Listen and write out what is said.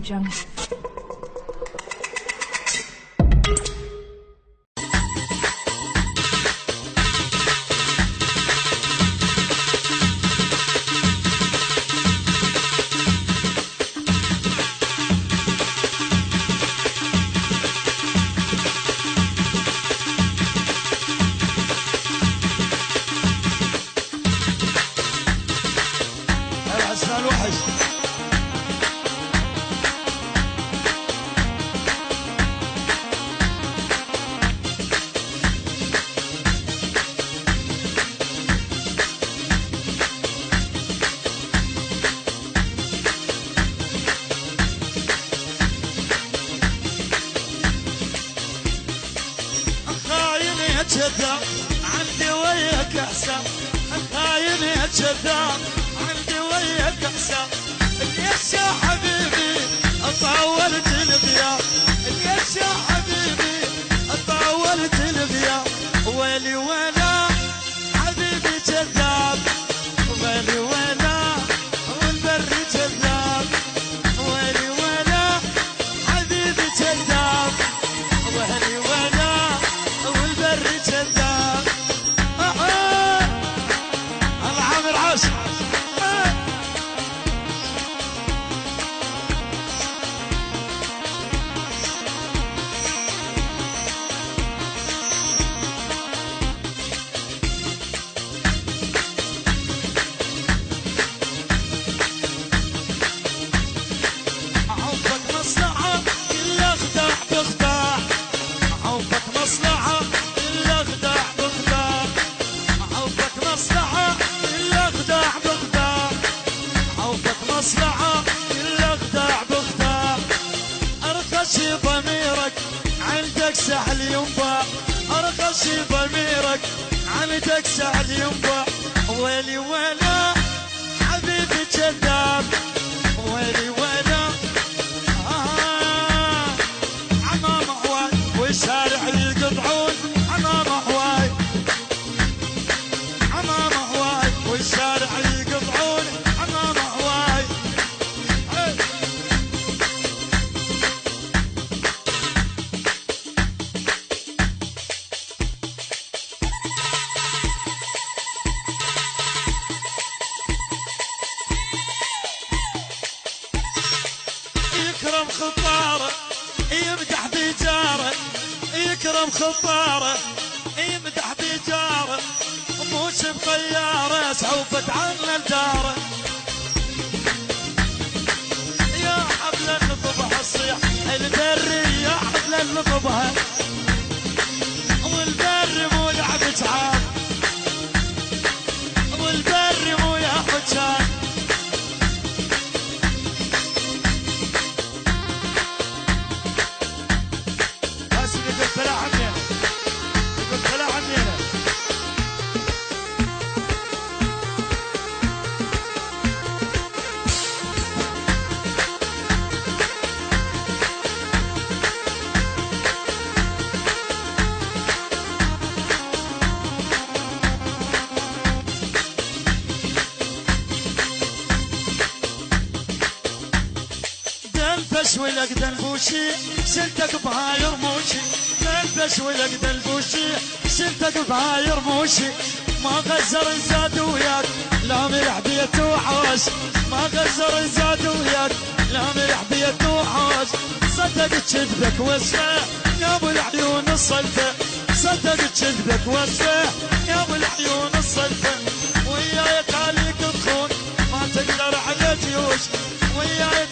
Jungle. كذاب عندي وياك احسان، خاين يا كذاب عندي وياك احسان. ليش يا حبيبي طولت الغياب، ليش يا حبيبي طولت الغياب. ويلي ويلا حبيبي كذاب، ويلي ويلا والبر كذاب، ويلي ويلا حبيبي كذاب، ويلي ويلا والبر كذاب. العامر عاشق ضميرك عندك سهل ينباع، ارخص ضميرك عندك سهل ينباع. ويلي ويلا حبيبي كذاب، ويلي ويلا عمام هواي والشارع يقطعون، عمام هواي عمام هواي والشارع يقطعون، عمام هواي. يكرم خطاره يمدح بجاره، يكرم خطاره يمدح بجاره، موش بطياره سعوفت عنا الداره. يا حبل النطبها الصيح البري، يا حبل النطبها والبر مو لعب تعال، والبر مو ياخد شان. دلبش ولك دلبوشي سلتك بهاي رموشي، دلبش ولك دلبوشي سلتك بهاي رموشي. ما غزر زاد وياك لا ملح بيت وحاش، ما غزر زاد وياك لا ملح بيت وحاش. صدق كذبك وصفه يا ابو العيون الصلفه، صدق كذبك وصفه يا ابو العيون الصلفه. وياي تعليق تخون ما تقدر على جيوش، وياي